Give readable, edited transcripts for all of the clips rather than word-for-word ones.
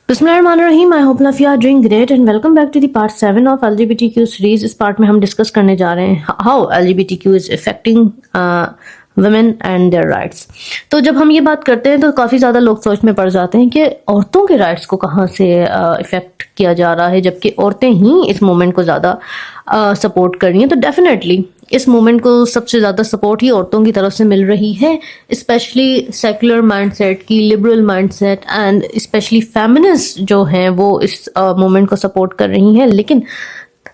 बिस्मिल्लाहिर्रहमानिर्रहीम। I hope love you are doing great and welcome back to the part 7 of LGBTQ series. इस part में हम discuss करने जा रहे हैं how LGBTQ is affecting women and their rights. तो जब हम ये बात करते हैं तो काफ़ी ज़्यादा लोग सोच में पड़ जाते हैं कि औरतों के राइट्स को कहाँ से इफ़ेक्ट किया जा रहा है, जबकि औरतें ही इस मूवमेंट को ज़्यादा सपोर्ट कर रही हैं। तो डेफिनेटली इस मूवमेंट को सबसे ज़्यादा सपोर्ट ही औरतों की तरफ से मिल रही है, स्पेशली सेकुलर माइंडसेट की, liberal mindset and specially feminist जो हैं वो इस मूवमेंट को सपोर्ट कर रही हैं। लेकिन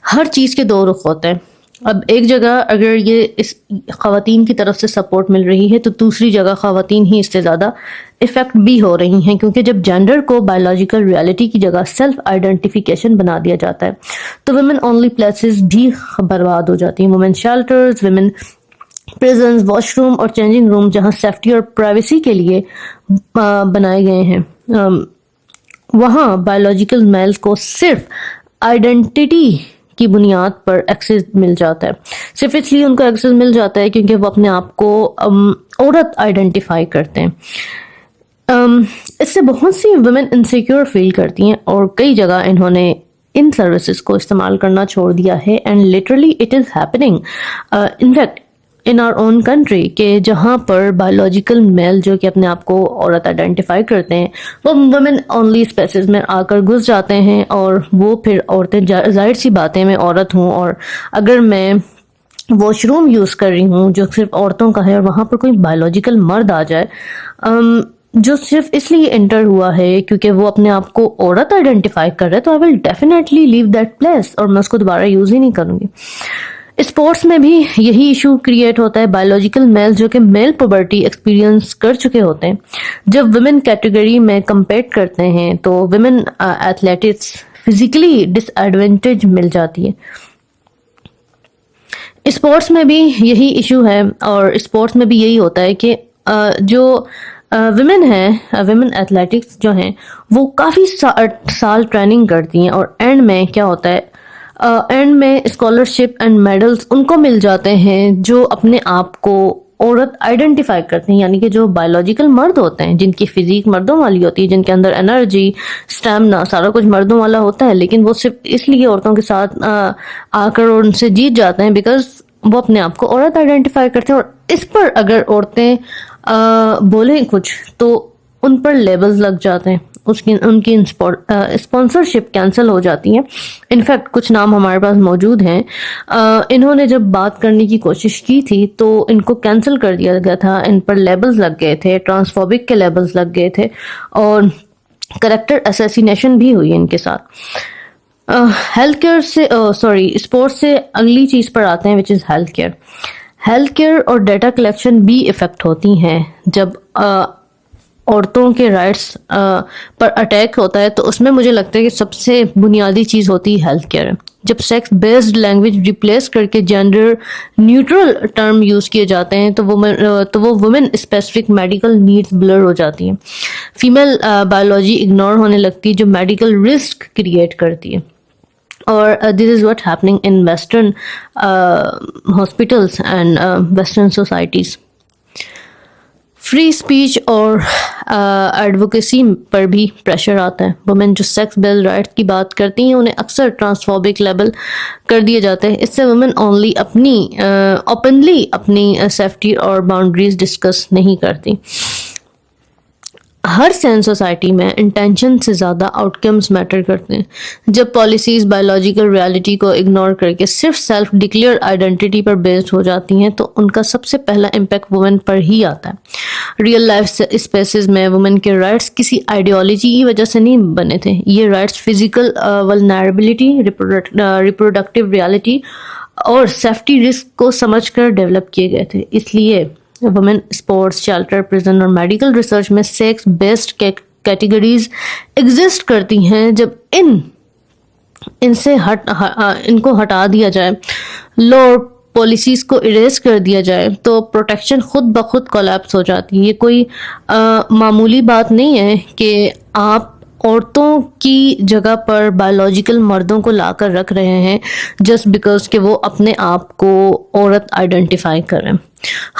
हर चीज़ के दो रुख होते हैं। अब एक जगह अगर ये इस ख़वातीन की तरफ से सपोर्ट मिल रही है तो दूसरी जगह ख़वातीन ही इससे ज़्यादा इफ़ेक्ट भी हो रही हैं, क्योंकि जब जेंडर को बायोलॉजिकल रियलिटी की जगह सेल्फ आइडेंटिफिकेशन बना दिया जाता है तो वुमेन ओनली प्लेसेस भी बर्बाद हो जाती हैं। Women shelters, women prisons, washroom और चेंजिंग रूम जहाँ सेफ्टी और प्राइवेसी के लिए बनाए गए हैं, वहाँ बायोलॉजिकल मेल्स को सिर्फ आइडेंटिटी की बुनियाद पर एक्सेस मिल जाता है। सिर्फ इसलिए उनको एक्सेस मिल जाता है क्योंकि वो अपने आप को औरत आइडेंटिफाई करते हैं। इससे बहुत सी वुमेन इनसिक्योर फील करती हैं और कई जगह इन्होंने इन सर्विसेज को इस्तेमाल करना छोड़ दिया है and literally it is happening in fact in our own country, के जहाँ पर बायोलॉजिकल मेल जो कि अपने आप को औरत आइडेंटिफाई करते हैं वो वुमेन ओनली स्पेसेस में आकर घुस जाते हैं और वो फिर औरतें, जाहिर सी बात है मैं औरत हूँ और अगर मैं वॉशरूम यूज़ कर रही हूँ जो सिर्फ औरतों का है और वहाँ पर कोई बायोलॉजिकल मर्द आ जाए जो सिर्फ इसलिए एंटर हुआ है क्योंकि वो अपने आप को औरत आइडेंटिफाई कर रहा है, तो I will definitely leave that place और मैं उसको दोबारा यूज़ ही नहीं करूँगी। स्पोर्ट्स में भी यही इशू क्रिएट होता है। बायोलॉजिकल मेल जो कि मेल पुबर्टी एक्सपीरियंस कर चुके होते हैं, जब वुमेन कैटेगरी में कंपेट करते हैं तो वुमेन एथलेटिक्स फिजिकली डिसएडवांटेज मिल जाती है। स्पोर्ट्स में भी यही इशू है और स्पोर्ट्स में भी यही होता है कि जो वुमेन है, वुमेन एथलेटिक्स जो हैं वो काफ़ी साल ट्रेनिंग करती हैं और एंड में क्या होता है, एंड में स्कॉलरशिप एंड मेडल्स उनको मिल जाते हैं जो अपने आप को औरत आइडेंटिफाई करते हैं, यानी कि जो बायोलॉजिकल मर्द होते हैं जिनकी फिजिक मर्दों वाली होती है, जिनके अंदर एनर्जी, स्टैमिना सारा कुछ मर्दों वाला होता है, लेकिन वो सिर्फ इसलिए औरतों के साथ आकर उनसे जीत जाते हैं बिकॉज वो अपने आप को औरत आइडेंटिफाई करते हैं। और इस पर अगर औरतें बोलें कुछ तो उन पर लेबल्स लग जाते हैं, उनकी स्पॉन्सरशिप कैंसिल हो जाती है। इनफैक्ट कुछ नाम हमारे पास मौजूद हैं, इन्होंने जब बात करने की कोशिश की थी तो इनको कैंसिल कर दिया गया था, इन पर लेबल्स लग गए थे, ट्रांसफोबिक के लेबल्स लग गए थे और कैरेक्टर असैसिनेशन भी हुई इनके साथ। हेल्थ केयर से स्पोर्ट्स से अगली चीज़ पर आते हैं which is health care. Health care और डेटा कलेक्शन भी इफ़ेक्ट होती हैं जब औरतों के राइट्स पर अटैक होता है, तो उसमें मुझे लगता है कि सबसे बुनियादी चीज़ होती है हेल्थ केयर। जब सेक्स बेस्ड लैंग्वेज रिप्लेस करके जेंडर न्यूट्रल टर्म यूज़ किए जाते हैं तो वो women specific medical needs blur हो जाती हैं। फीमेल बायोलॉजी इग्नोर होने लगती है जो मेडिकल रिस्क क्रिएट करती है। और this is what happening in western hospitals and western societies. Free speech और एडवोकेसी पर भी प्रेशर आता है। वुमेन जो सेक्स बेस्ड राइट्स की बात करती हैं उन्हें अक्सर ट्रांसफोबिक लेबल कर दिए जाते हैं। इससे वुमेन ओनली अपनी ओपनली अपनी सेफ्टी और बाउंड्रीज डिस्कस नहीं करती। हर सेंस सोसाइटी में इंटेंशन से ज़्यादा आउटकम्स मैटर करते हैं। जब पॉलिसीज़ बायोलॉजिकल रियलिटी को इग्नोर करके सिर्फ सेल्फ डिक्लेयर आइडेंटिटी पर बेस्ड हो जाती हैं तो उनका सबसे पहला इम्पैक्ट वुमेन पर ही आता है। रियल लाइफ स्पेसेस में वुमेन के राइट्स किसी आइडियोलॉजी की वजह से नहीं बने थे। ये rights physical vulnerability, reproductive reality और सेफ्टी रिस्क को समझकर डेवलप किए गए थे। इसलिए वुमेन स्पोर्ट्स, शेल्टर, प्रिजन और मेडिकल रिसर्च में सेक्स बेस्ड कैटेगरीज एग्जिस्ट करती हैं। जब इनको हटा दिया जाए, लॉ और पॉलिसीज़ को इरेज कर दिया जाए तो प्रोटेक्शन खुद ब खुद कोलैप्स हो जाती है। ये कोई मामूली बात नहीं है कि आप عورتوں کی جگہ پر بایولوجیکل مردوں کو لا کر رکھ رہے ہیں جسٹ بیکاز کہ وہ اپنے آپ کو عورت آئیڈینٹیفائی کریں.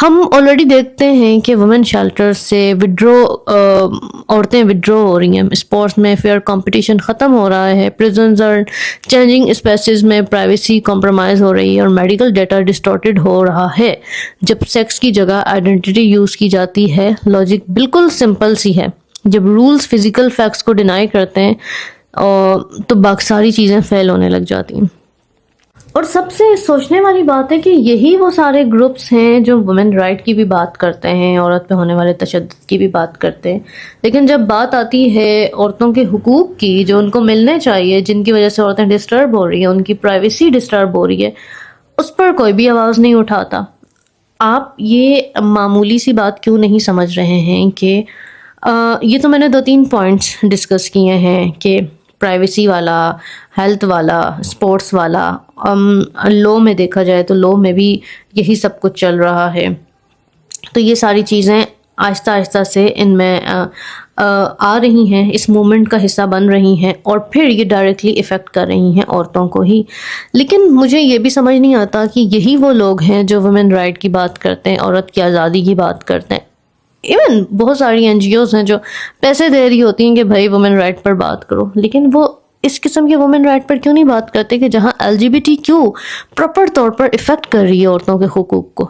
ہم آلریڈی دیکھتے ہیں کہ وومن شیلٹر سے عورتیں ودرو ہو رہی ہیں, اسپورٹس میں فیئر کمپٹیشن ختم ہو رہا ہے, پریزنز اور چینجنگ اسپیسیز میں پرائیویسی کمپرومائز ہو رہی ہے اور میڈیکل ڈیٹا ڈسٹورٹڈ ہو رہا ہے. جب سیکس کی جگہ آئیڈینٹی یوز کی جاتی ہے, لاجک بالکل سمپل سی ہے. جب رولز فزیکل فیکٹس کو ڈینائی کرتے ہیں تو باقی ساری چیزیں فیل ہونے لگ جاتی ہیں. اور سب سے سوچنے والی بات ہے کہ یہی وہ سارے گروپس ہیں جو وومن رائٹ کی بھی بات کرتے ہیں, عورت پہ ہونے والے تشدد کی بھی بات کرتے ہیں, لیکن جب بات آتی ہے عورتوں کے حقوق کی جو ان کو ملنے چاہیے, جن کی وجہ سے عورتیں ڈسٹرب ہو رہی ہیں, ان کی پرائیویسی ڈسٹرب ہو رہی ہے, اس پر کوئی بھی آواز نہیں اٹھاتا. آپ یہ معمولی سی بات کیوں نہیں سمجھ رہے ہیں کہ یہ تو میں نے 2-3 پوائنٹس ڈسکس کیے ہیں کہ پرائیویسی والا, ہیلتھ والا, اسپورٹس والا, لو میں دیکھا جائے تو لو میں بھی یہی سب کچھ چل رہا ہے. تو یہ ساری چیزیں آہستہ آہستہ سے ان میں آ رہی ہیں, اس موومنٹ کا حصہ بن رہی ہیں اور پھر یہ ڈائریکٹلی افیکٹ کر رہی ہیں عورتوں کو ہی. لیکن مجھے یہ بھی سمجھ نہیں آتا کہ یہی وہ لوگ ہیں جو وومن رائٹ کی بات کرتے ہیں, عورت کی آزادی کی بات کرتے ہیں. ایون بہت ساری NGOs ہیں جو پیسے دے رہی ہوتی ہیں کہ بھائی وومن رائٹ پر بات کرو, لیکن وہ اس قسم کے وومن رائٹ پر کیوں نہیں بات کرتے کہ جہاں LGBTQ پراپر طور پر افیکٹ کر رہی ہے عورتوں کے حقوق کو.